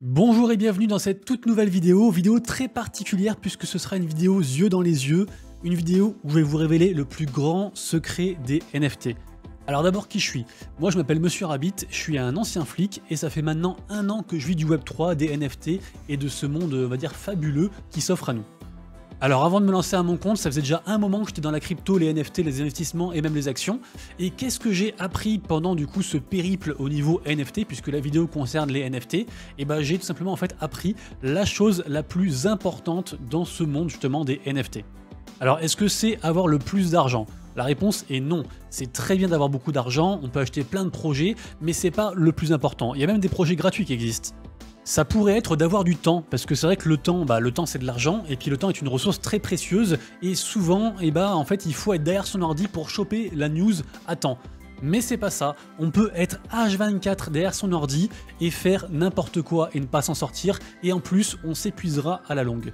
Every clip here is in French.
Bonjour et bienvenue dans cette toute nouvelle vidéo très particulière puisque ce sera une vidéo yeux dans les yeux, une vidéo où je vais vous révéler le plus grand secret des NFT. Alors d'abord qui je suis? Moi je m'appelle Monsieur Rabbit, je suis un ancien flic et ça fait maintenant 1 an que je vis du Web3, des NFT et de ce monde on va dire fabuleux qui s'offre à nous. Alors avant de me lancer à mon compte, ça faisait déjà un moment que j'étais dans la crypto, les NFT, les investissements et même les actions. Et qu'est-ce que j'ai appris pendant du coup ce périple au niveau NFT, puisque la vidéo concerne les NFT? Et ben j'ai tout simplement en fait appris la chose la plus importante dans ce monde justement des NFT. Alors est-ce que c'est avoir le plus d'argent? La réponse est non. C'est très bien d'avoir beaucoup d'argent, on peut acheter plein de projets, mais c'est pas le plus important. Il y a même des projets gratuits qui existent. Ça pourrait être d'avoir du temps, parce que c'est vrai que le temps c'est de l'argent, et puis le temps est une ressource très précieuse, et souvent, en fait, il faut être derrière son ordi pour choper la news à temps. Mais c'est pas ça, on peut être H24 derrière son ordi et faire n'importe quoi et ne pas s'en sortir, et en plus, on s'épuisera à la longue.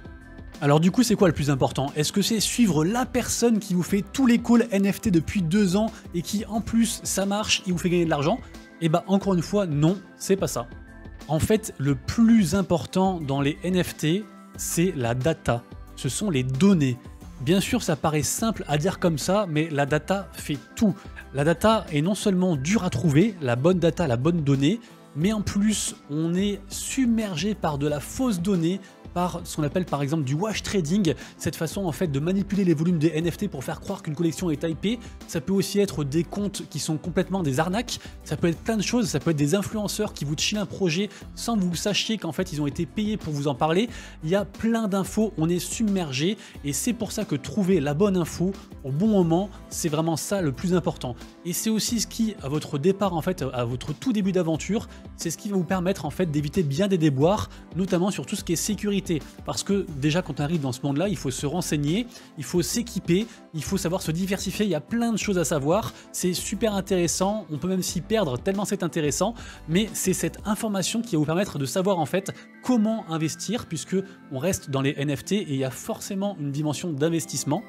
Alors du coup, c'est quoi le plus important? Est-ce que c'est suivre la personne qui vous fait tous les calls NFT depuis 2 ans, et qui en plus, ça marche et vous fait gagner de l'argent? Et bah encore une fois, non, c'est pas ça. En fait, le plus important dans les NFT, c'est la data. Ce sont les données. Bien sûr, ça paraît simple à dire comme ça, mais la data fait tout. La data est non seulement dure à trouver, la bonne data, la bonne donnée, mais en plus, on est submergé par de la fausse donnée, par ce qu'on appelle par exemple du wash trading, cette façon en fait de manipuler les volumes des NFT pour faire croire qu'une collection est hypée. Ça peut aussi être des comptes qui sont complètement des arnaques, ça peut être plein de choses, ça peut être des influenceurs qui vous chillent un projet sans que vous sachiez qu'en fait ils ont été payés pour vous en parler. Il y a plein d'infos, on est submergé et c'est pour ça que trouver la bonne info au bon moment, c'est vraiment ça le plus important. Et c'est aussi ce qui, à votre départ en fait, à votre tout début d'aventure, c'est ce qui va vous permettre en fait d'éviter bien des déboires, notamment sur tout ce qui est sécurité. Parce que déjà quand on arrive dans ce monde-là, il faut se renseigner, il faut s'équiper, il faut savoir se diversifier, il y a plein de choses à savoir, c'est super intéressant, on peut même s'y perdre tellement c'est intéressant, mais c'est cette information qui va vous permettre de savoir en fait comment investir, puisque on reste dans les NFT et il y a forcément une dimension d'investissement.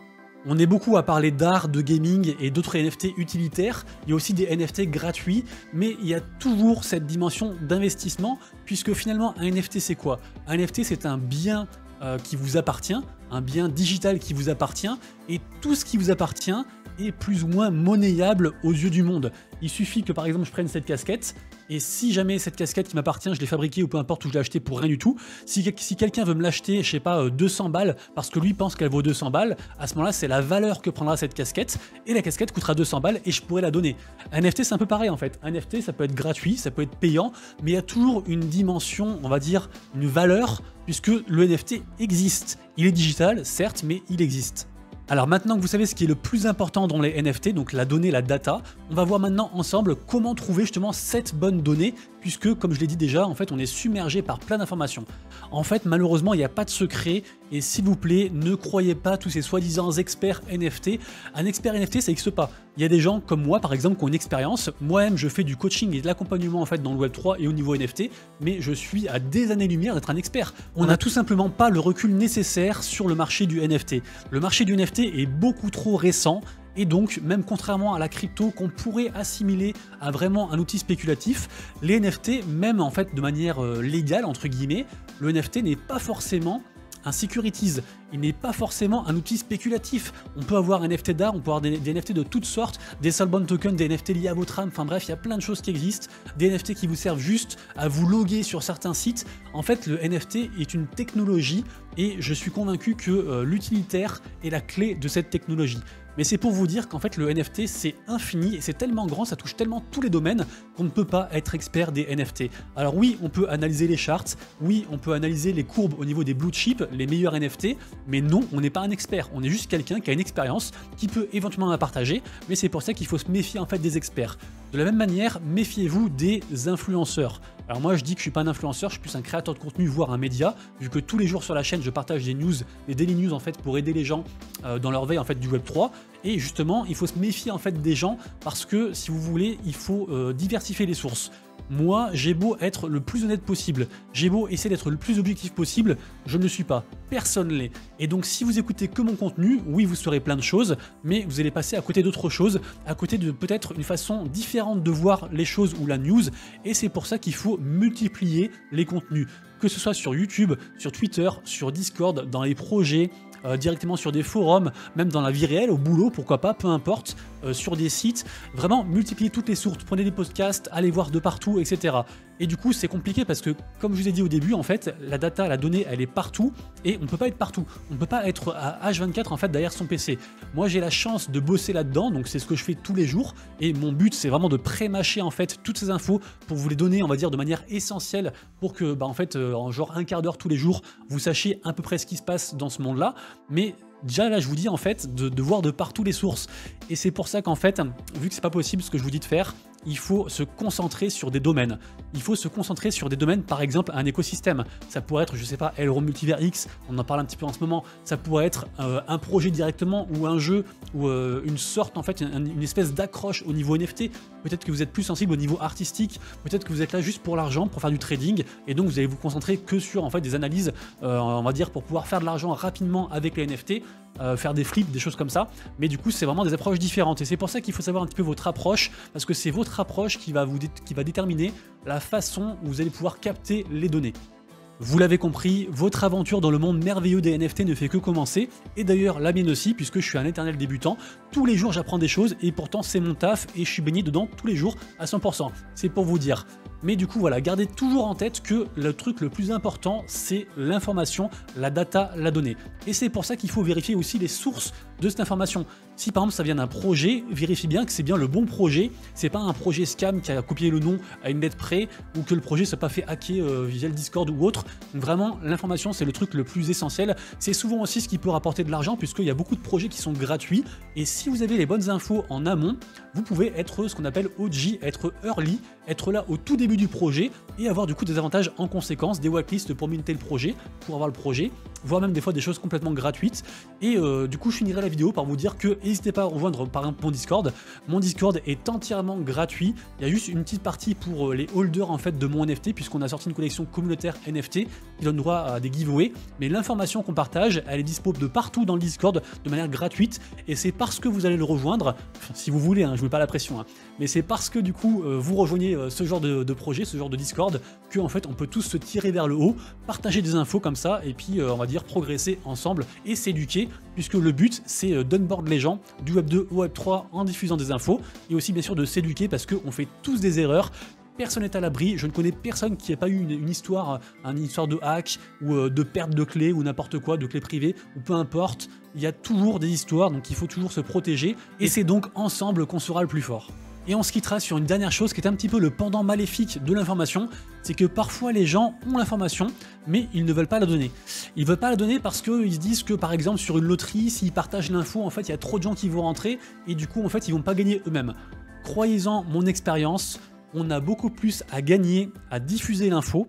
On est beaucoup à parler d'art, de gaming et d'autres NFT utilitaires, il y a aussi des NFT gratuits, mais il y a toujours cette dimension d'investissement, puisque finalement un NFT c'est quoi? Un NFT c'est un bien qui vous appartient, un bien digital qui vous appartient, et tout ce qui vous appartient est plus ou moins monnayable aux yeux du monde. Il suffit que par exemple je prenne cette casquette, et si jamais cette casquette qui m'appartient, je l'ai fabriquée ou peu importe où je l'ai achetée pour rien du tout, si quelqu'un veut me l'acheter, je sais pas, 200 balles, parce que lui pense qu'elle vaut 200 balles, à ce moment-là c'est la valeur que prendra cette casquette, et la casquette coûtera 200 balles et je pourrais la donner. Un NFT c'est un peu pareil en fait, un NFT ça peut être gratuit, ça peut être payant, mais il y a toujours une dimension, on va dire, une valeur, puisque le NFT existe. Il est digital, certes, mais il existe. Alors maintenant que vous savez ce qui est le plus important dans les NFT, donc la donnée, la data, on va voir maintenant ensemble comment trouver justement cette bonne donnée, puisque comme je l'ai dit déjà, en fait on est submergé par plein d'informations. En fait malheureusement il n'y a pas de secret, et s'il vous plaît ne croyez pas tous ces soi-disant experts NFT. Un expert NFT ça n'existe pas. Il y a des gens comme moi par exemple qui ont une expérience, moi-même je fais du coaching et de l'accompagnement en fait dans le Web3 et au niveau NFT, mais je suis à des années-lumière d'être un expert. On n'a tout simplement pas le recul nécessaire sur le marché du NFT. Le marché du NFT est beaucoup trop récent, et donc même contrairement à la crypto qu'on pourrait assimiler à vraiment un outil spéculatif, les NFT, même en fait de manière légale entre guillemets, le NFT n'est pas forcément un securities, il n'est pas forcément un outil spéculatif. On peut avoir un NFT d'art, on peut avoir des NFT de toutes sortes, des soulbound tokens, des NFT liés à votre âme, enfin bref, il y a plein de choses qui existent, des NFT qui vous servent juste à vous loguer sur certains sites. En fait, le NFT est une technologie et je suis convaincu que l'utilitaire est la clé de cette technologie. Mais c'est pour vous dire qu'en fait le NFT c'est infini et c'est tellement grand, ça touche tellement tous les domaines qu'on ne peut pas être expert des NFT. Alors oui, on peut analyser les charts, oui, on peut analyser les courbes au niveau des blue chips, les meilleurs NFT, mais non, on n'est pas un expert, on est juste quelqu'un qui a une expérience, qui peut éventuellement la partager, mais c'est pour ça qu'il faut se méfier en fait des experts. De la même manière, méfiez-vous des influenceurs. Alors moi je dis que je suis pas un influenceur, je suis plus un créateur de contenu, voire un média, vu que tous les jours sur la chaîne je partage des news, des daily news en fait pour aider les gens dans leur veille en fait du Web3. Et justement, il faut se méfier en fait des gens parce que si vous voulez, il faut diversifier les sources. Moi, j'ai beau être le plus honnête possible, j'ai beau essayer d'être le plus objectif possible, je ne le suis pas. Personne l'est. Et donc si vous écoutez que mon contenu, oui, vous saurez plein de choses, mais vous allez passer à côté d'autres choses, à côté de peut-être une façon différente de voir les choses ou la news, et c'est pour ça qu'il faut multiplier les contenus. Que ce soit sur YouTube, sur Twitter, sur Discord, dans les projets, directement sur des forums, même dans la vie réelle, au boulot, pourquoi pas, peu importe, sur des sites, vraiment multiplier toutes les sources, prenez des podcasts, allez voir de partout, etc. Et du coup, c'est compliqué parce que, comme je vous ai dit au début, en fait, la data, la donnée, elle est partout et on ne peut pas être partout. On ne peut pas être à H24 en fait derrière son PC. Moi, j'ai la chance de bosser là-dedans, donc c'est ce que je fais tous les jours. Et mon but, c'est vraiment de pré-mâcher en fait toutes ces infos pour vous les donner, on va dire, de manière essentielle pour que, en fait, en genre un quart d'heure tous les jours, vous sachiez à peu près ce qui se passe dans ce monde-là. Mais déjà là, je vous dis en fait de voir de partout les sources. Et c'est pour ça qu'en fait, vu que c'est pas possible ce que je vous dis de faire, il faut se concentrer sur des domaines. Il faut se concentrer sur des domaines, par exemple un écosystème. Ça pourrait être, je sais pas, Aileron Multivers X, on en parle un petit peu en ce moment. Ça pourrait être un projet directement ou un jeu ou une sorte, en fait, une espèce d'accroche au niveau NFT. Peut-être que vous êtes plus sensible au niveau artistique. Peut-être que vous êtes là juste pour l'argent, pour faire du trading. Et donc vous allez vous concentrer que sur en fait des analyses, on va dire, pour pouvoir faire de l'argent rapidement avec les NFT. Faire des flips, des choses comme ça, mais du coup c'est vraiment des approches différentes et c'est pour ça qu'il faut savoir un petit peu votre approche parce que c'est votre approche qui va déterminer la façon où vous allez pouvoir capter les données. Vous l'avez compris, votre aventure dans le monde merveilleux des NFT ne fait que commencer, et d'ailleurs la mienne aussi, puisque je suis un éternel débutant. Tous les jours j'apprends des choses, et pourtant c'est mon taf, et je suis baigné dedans tous les jours à 100%. C'est pour vous dire. Mais du coup voilà, gardez toujours en tête que le truc le plus important, c'est l'information, la data, la donnée. Et c'est pour ça qu'il faut vérifier aussi les sources de cette information. Si par exemple ça vient d'un projet, vérifiez bien que c'est bien le bon projet, c'est pas un projet scam qui a copié le nom à une lettre près, ou que le projet s'est pas fait hacker via le Discord ou autre. Donc vraiment, l'information c'est le truc le plus essentiel. C'est souvent aussi ce qui peut rapporter de l'argent, puisqu'il y a beaucoup de projets qui sont gratuits, et si vous avez les bonnes infos en amont, vous pouvez être ce qu'on appelle OG, être early, être là au tout début du projet, et avoir du coup des avantages en conséquence, des whitelists pour minter le projet, pour avoir le projet, voire même des fois des choses complètement gratuites. Et du coup je finirai la vidéo par vous dire que n'hésitez pas à rejoindre par exemple mon Discord. Mon Discord est entièrement gratuit. Il y a juste une petite partie pour les holders en fait de mon NFT, puisqu'on a sorti une collection communautaire NFT qui donne droit à des giveaways. Mais l'information qu'on partage, elle est dispo de partout dans le Discord de manière gratuite. Et c'est parce que vous allez le rejoindre, enfin, si vous voulez, hein, je ne mets pas la pression, hein, mais c'est parce que du coup vous rejoignez ce genre de projet, ce genre de Discord, que en fait on peut tous se tirer vers le haut, partager des infos comme ça, et puis on va dire progresser ensemble et s'éduquer, puisque le but c'est d'onboard les gens du Web 2 au Web 3 en diffusant des infos, et aussi bien sûr de s'éduquer, parce qu'on fait tous des erreurs. Personne n'est à l'abri, je ne connais personne qui n'ait pas eu une histoire de hack ou de perte de clés ou n'importe quoi, de clés privées, ou peu importe, il y a toujours des histoires, donc il faut toujours se protéger, et c'est donc ensemble qu'on sera le plus fort. Et on se quittera sur une dernière chose qui est un petit peu le pendant maléfique de l'information, c'est que parfois les gens ont l'information, mais ils ne veulent pas la donner. Ils ne veulent pas la donner parce qu'ils se disent que par exemple sur une loterie, s'ils partagent l'info, en fait il y a trop de gens qui vont rentrer, et du coup en fait ils vont pas gagner eux-mêmes. Croyez-en mon expérience, on a beaucoup plus à gagner à diffuser l'info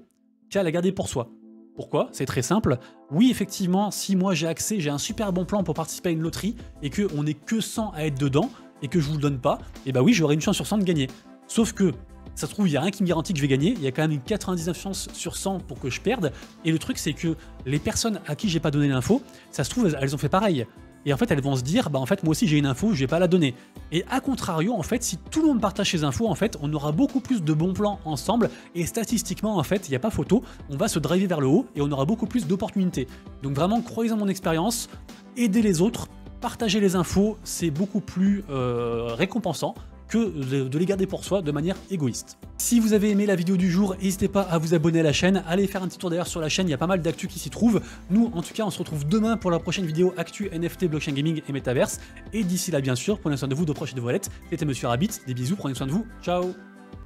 qu'à la garder pour soi. Pourquoi? C'est très simple. Oui, effectivement, si moi j'ai accès, j'ai un super bon plan pour participer à une loterie, et qu'on n'est que 100 à être dedans, et que je vous le donne pas, et bah oui, j'aurai une chance sur 100 de gagner. Sauf que, ça se trouve, il n'y a rien qui me garantit que je vais gagner, il y a quand même une 99 chances sur 100 pour que je perde, et le truc c'est que les personnes à qui j'ai pas donné l'info, ça se trouve, elles ont fait pareil. Et en fait, elles vont se dire, bah en fait, moi aussi j'ai une info, je vais pas la donner. Et à contrario, en fait, si tout le monde partage ses infos, en fait, on aura beaucoup plus de bons plans ensemble, et statistiquement, en fait, il n'y a pas photo, on va se driver vers le haut, et on aura beaucoup plus d'opportunités. Donc vraiment, croyez en mon expérience, aidez les autres, partagez les infos, c'est beaucoup plus récompensant que de les garder pour soi de manière égoïste. Si vous avez aimé la vidéo du jour, n'hésitez pas à vous abonner à la chaîne, allez faire un petit tour d'ailleurs sur la chaîne, il y a pas mal d'actu qui s'y trouve. Nous, en tout cas, on se retrouve demain pour la prochaine vidéo actu NFT, blockchain gaming et metaverse. Et d'ici là, bien sûr, prenez soin de vous, de proches et de vos lettres. C'était Monsieur Rabbit, des bisous, prenez soin de vous, ciao.